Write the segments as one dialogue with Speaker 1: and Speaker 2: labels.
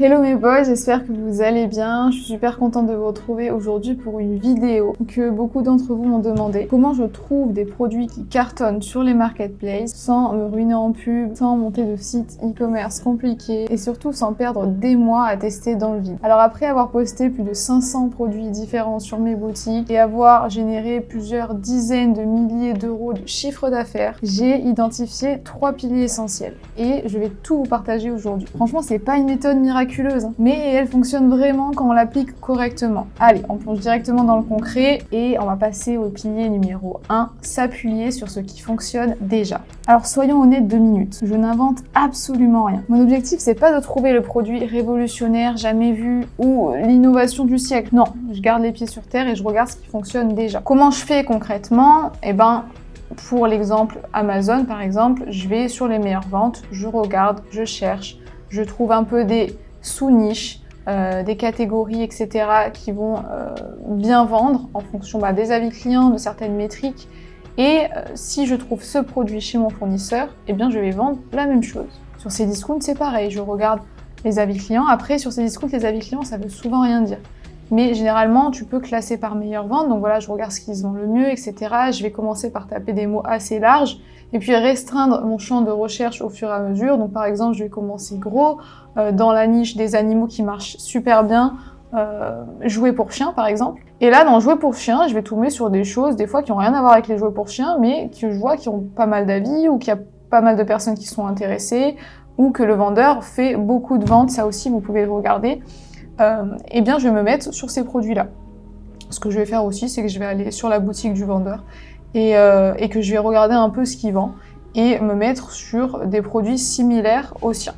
Speaker 1: Hello mes boys, j'espère que vous allez bien. Je suis super contente de vous retrouver aujourd'hui pour une vidéo que beaucoup d'entre vous m'ont demandé. Comment je trouve des produits qui cartonnent sur les marketplaces sans me ruiner en pub, sans monter de sites e-commerce compliqués et surtout sans perdre des mois à tester dans le vide. Alors après avoir posté plus de 500 produits différents sur mes boutiques et avoir généré plusieurs dizaines de milliers d'euros de chiffre d'affaires, j'ai identifié 3 piliers essentiels et je vais tout vous partager aujourd'hui. Franchement, c'est pas une méthode miraculeuse, mais elle fonctionne vraiment quand on l'applique correctement. Allez, on plonge directement dans le concret et on va passer au pilier numéro 1, s'appuyer sur ce qui fonctionne déjà. Alors soyons honnêtes 2 minutes, je n'invente absolument rien. Mon objectif, c'est pas de trouver le produit révolutionnaire jamais vu ou l'innovation du siècle. Non, je garde les pieds sur terre et je regarde ce qui fonctionne déjà. Comment je fais concrètement? Pour l'exemple Amazon par exemple, je vais sur les meilleures ventes, je regarde, je cherche, je trouve un peu des sous-niches, des catégories, etc. qui vont bien vendre en fonction des avis clients, de certaines métriques. Et si je trouve ce produit chez mon fournisseur, eh bien je vais vendre la même chose. Sur ces discounts, c'est pareil, je regarde les avis clients. Après, sur ces discounts, les avis clients, ça veut souvent rien dire. Mais généralement, tu peux classer par meilleure vente. Donc voilà, je regarde ce qui se vend le mieux, etc. Je vais commencer par taper des mots assez larges et puis restreindre mon champ de recherche au fur et à mesure. Donc par exemple, je vais commencer gros dans la niche des animaux qui marchent super bien, jouets pour chiens par exemple. Et là, dans jouets pour chiens, je vais tomber sur des choses des fois qui n'ont rien à voir avec les jouets pour chiens, mais que je vois qui ont pas mal d'avis ou qu'il y a pas mal de personnes qui sont intéressées ou que le vendeur fait beaucoup de ventes. Ça aussi, vous pouvez le regarder. Eh bien je vais me mettre sur ces produits-là. Ce que je vais faire aussi, c'est que je vais aller sur la boutique du vendeur et que je vais regarder un peu ce qu'il vend et me mettre sur des produits similaires aux siens.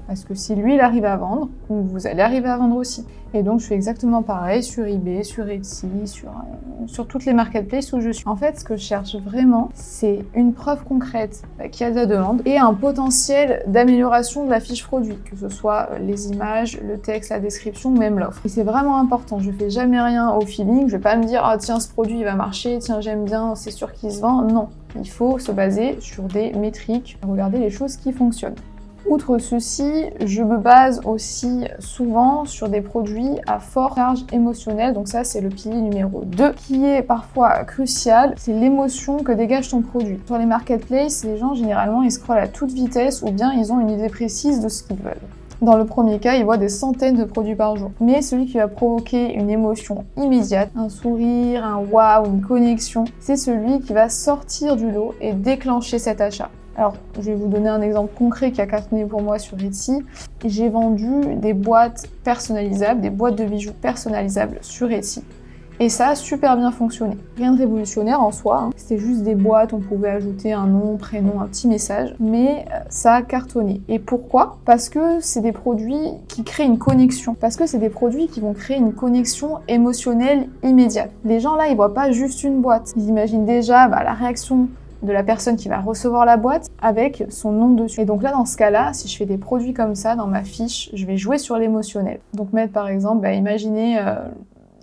Speaker 1: Parce que si lui, il arrive à vendre, vous allez arriver à vendre aussi. Et donc, je fais exactement pareil sur eBay, sur Etsy, sur toutes les marketplaces où je suis. En fait, ce que je cherche vraiment, c'est une preuve concrète qu'il y a de la demande et un potentiel d'amélioration de la fiche produit, que ce soit les images, le texte, la description, même l'offre. Et c'est vraiment important. Je fais jamais rien au feeling. Je vais pas me dire « Ah tiens, ce produit, il va marcher. Tiens, j'aime bien, c'est sûr qu'il se vend. » Non. Il faut se baser sur des métriques, regarder les choses qui fonctionnent. Outre ceci, je me base aussi souvent sur des produits à forte charge émotionnelle. Donc ça, c'est le pilier numéro 2, qui est parfois crucial. C'est l'émotion que dégage ton produit. Sur les marketplaces, les gens, généralement, ils scrollent à toute vitesse ou bien ils ont une idée précise de ce qu'ils veulent. Dans le premier cas, ils voient des centaines de produits par jour. Mais celui qui va provoquer une émotion immédiate, un sourire, un waouh, une connexion, c'est celui qui va sortir du lot et déclencher cet achat. Alors, je vais vous donner un exemple concret qui a cartonné pour moi sur Etsy. J'ai vendu des boîtes personnalisables, des boîtes de bijoux personnalisables sur Etsy. Et ça a super bien fonctionné. Rien de révolutionnaire en soi, C'était juste des boîtes, on pouvait ajouter un nom, prénom, un petit message, mais ça a cartonné. Et pourquoi? Parce que c'est des produits qui créent une connexion. Parce que c'est des produits qui vont créer une connexion émotionnelle immédiate. Les gens là, ils voient pas juste une boîte. Ils imaginent déjà la réaction de la personne qui va recevoir la boîte avec son nom dessus. Et donc là, dans ce cas-là, si je fais des produits comme ça dans ma fiche, je vais jouer sur l'émotionnel. Donc mettre par exemple, imaginez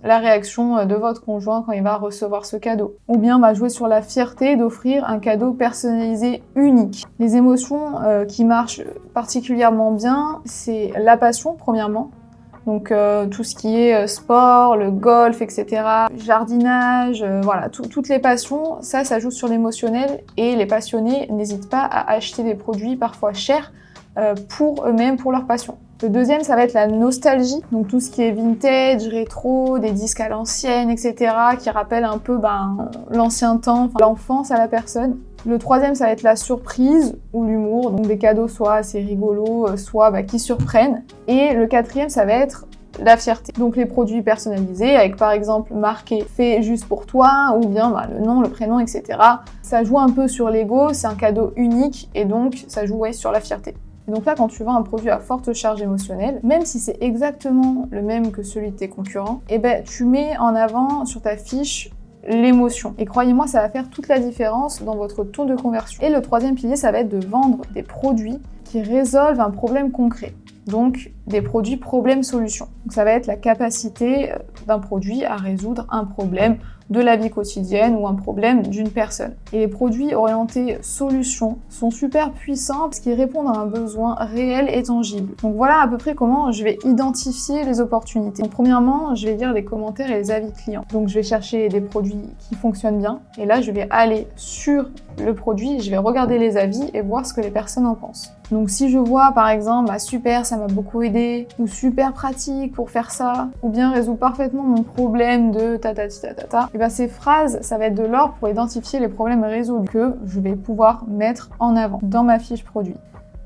Speaker 1: la réaction de votre conjoint quand il va recevoir ce cadeau. Ou bien jouer sur la fierté d'offrir un cadeau personnalisé unique. Les émotions qui marchent particulièrement bien, c'est la passion premièrement. Donc tout ce qui est sport, le golf, etc., jardinage, toutes les passions, ça joue sur l'émotionnel et les passionnés n'hésitent pas à acheter des produits parfois chers pour eux-mêmes, pour leur passion. Le deuxième, ça va être la nostalgie, donc tout ce qui est vintage, rétro, des disques à l'ancienne, etc., qui rappellent un peu l'ancien temps, l'enfance à la personne. Le troisième, ça va être la surprise ou l'humour, donc des cadeaux soit assez rigolos, soit qui surprennent. Et le quatrième, ça va être la fierté. Donc les produits personnalisés, avec par exemple marqué « fait juste pour toi » ou bien le nom, le prénom, etc. Ça joue un peu sur l'ego, c'est un cadeau unique et donc ça joue sur la fierté. Et donc là, quand tu vends un produit à forte charge émotionnelle, même si c'est exactement le même que celui de tes concurrents, tu mets en avant sur ta fiche l'émotion. Et croyez-moi, ça va faire toute la différence dans votre taux de conversion. Et le troisième pilier, ça va être de vendre des produits qui résolvent un problème concret. Donc, des produits problèmes-solutions. Donc ça va être la capacité d'un produit à résoudre un problème de la vie quotidienne ou un problème d'une personne. Et les produits orientés solutions sont super puissants parce qu'ils répondent à un besoin réel et tangible. Donc voilà à peu près comment je vais identifier les opportunités. Donc premièrement, je vais lire les commentaires et les avis clients. Donc je vais chercher des produits qui fonctionnent bien et là je vais aller sur le produit, je vais regarder les avis et voir ce que les personnes en pensent. Donc si je vois par exemple super, ça m'a beaucoup aidé, ou super pratique pour faire ça, ou bien résout parfaitement mon problème de tatati tatata, et bien ces phrases, ça va être de l'or pour identifier les problèmes résolus que je vais pouvoir mettre en avant dans ma fiche produit.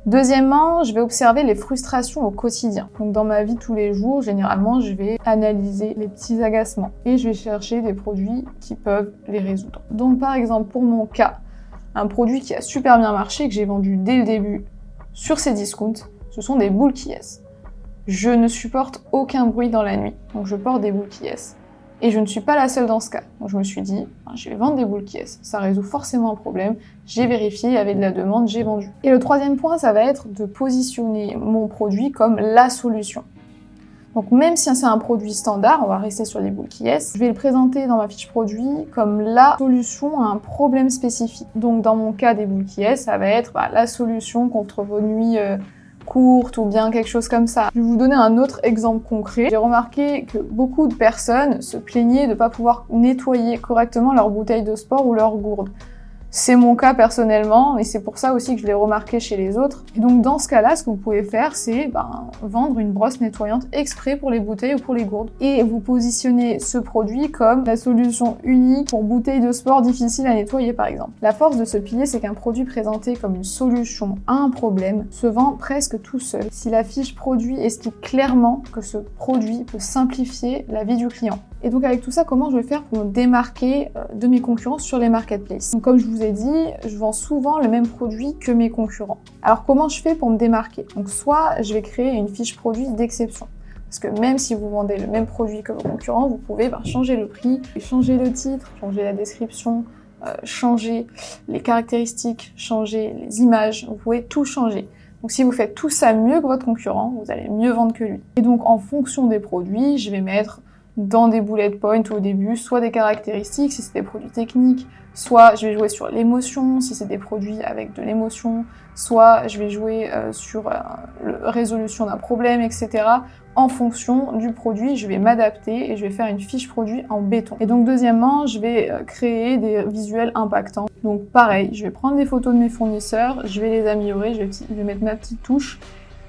Speaker 1: Deuxièmement, je vais observer les frustrations au quotidien. Donc dans ma vie de tous les jours, généralement, je vais analyser les petits agacements et je vais chercher des produits qui peuvent les résoudre. Donc par exemple, pour mon cas, un produit qui a super bien marché, que j'ai vendu dès le début sur ces discounts, ce sont des boules qui yes. Je ne supporte aucun bruit dans la nuit, donc je porte des boules qui yes. Et je ne suis pas la seule dans ce cas. Donc je me suis dit, je vais vendre des boules qui yes. Ça résout forcément un problème. J'ai vérifié, il y avait de la demande, j'ai vendu. Et le troisième point, ça va être de positionner mon produit comme la solution. Donc même si c'est un produit standard, on va rester sur les boules qui yes, je vais le présenter dans ma fiche produit comme la solution à un problème spécifique. Donc dans mon cas des boules qui yes, ça va être la solution contre vos nuits courtes ou bien quelque chose comme ça. Je vais vous donner un autre exemple concret. J'ai remarqué que beaucoup de personnes se plaignaient de ne pas pouvoir nettoyer correctement leur bouteille de sport ou leur gourde. C'est mon cas personnellement et c'est pour ça aussi que je l'ai remarqué chez les autres. Et donc dans ce cas-là, ce que vous pouvez faire, c'est vendre une brosse nettoyante exprès pour les bouteilles ou pour les gourdes. Et vous positionnez ce produit comme la solution unique pour bouteilles de sport difficiles à nettoyer par exemple. La force de ce pilier, c'est qu'un produit présenté comme une solution à un problème se vend presque tout seul si la fiche produit explique clairement que ce produit peut simplifier la vie du client. Et donc avec tout ça, comment je vais faire pour me démarquer de mes concurrents sur les marketplaces? Donc comme je vous ai dit, je vends souvent le même produit que mes concurrents. Alors comment je fais pour me démarquer? Donc soit je vais créer une fiche produit d'exception. Parce que même si vous vendez le même produit que vos concurrents, vous pouvez changer le prix, changer le titre, changer la description, changer les caractéristiques, changer les images, vous pouvez tout changer. Donc si vous faites tout ça mieux que votre concurrent, vous allez mieux vendre que lui. Et donc en fonction des produits, je vais mettre dans des bullet points au début, soit des caractéristiques si c'est des produits techniques, soit je vais jouer sur l'émotion si c'est des produits avec de l'émotion, soit je vais jouer sur la résolution d'un problème, etc. En fonction du produit, je vais m'adapter et je vais faire une fiche produit en béton. Et donc deuxièmement, je vais créer des visuels impactants. Donc pareil, je vais prendre des photos de mes fournisseurs, je vais les améliorer, je vais mettre ma petite touche.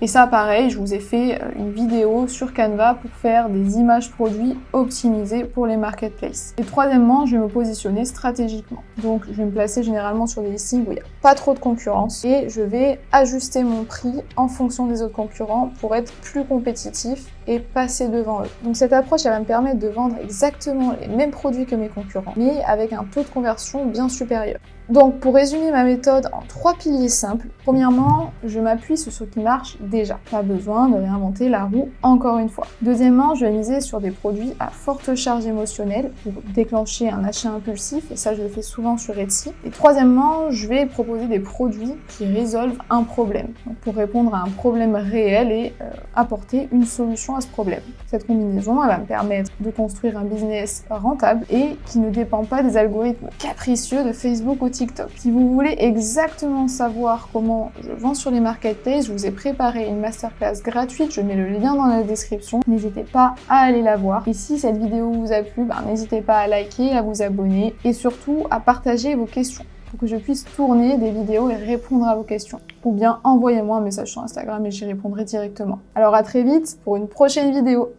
Speaker 1: Et ça, pareil, je vous ai fait une vidéo sur Canva pour faire des images produits optimisées pour les marketplaces. Et troisièmement, je vais me positionner stratégiquement. Donc, je vais me placer généralement sur des listings où il n'y a pas trop de concurrence et je vais ajuster mon prix en fonction des autres concurrents pour être plus compétitif et passer devant eux. Donc, cette approche, elle va me permettre de vendre exactement les mêmes produits que mes concurrents, mais avec un taux de conversion bien supérieur. Donc, pour résumer ma méthode en 3 piliers simples, premièrement, je m'appuie sur ce qui marche déjà. Pas besoin de réinventer la roue encore une fois. Deuxièmement, je vais miser sur des produits à forte charge émotionnelle pour déclencher un achat impulsif, et ça, je le fais souvent sur Etsy. Et troisièmement, je vais proposer des produits qui résolvent un problème, donc pour répondre à un problème réel et apporter une solution à ce problème. Cette combinaison, elle va me permettre de construire un business rentable et qui ne dépend pas des algorithmes capricieux de Facebook ou TikTok. Si vous voulez exactement savoir comment je vends sur les marketplaces, je vous ai préparé une masterclass gratuite, je mets le lien dans la description. N'hésitez pas à aller la voir. Et si cette vidéo vous a plu, n'hésitez pas à liker, à vous abonner et surtout à partager vos questions pour que je puisse tourner des vidéos et répondre à vos questions. Ou bien envoyez-moi un message sur Instagram et j'y répondrai directement. Alors à très vite pour une prochaine vidéo.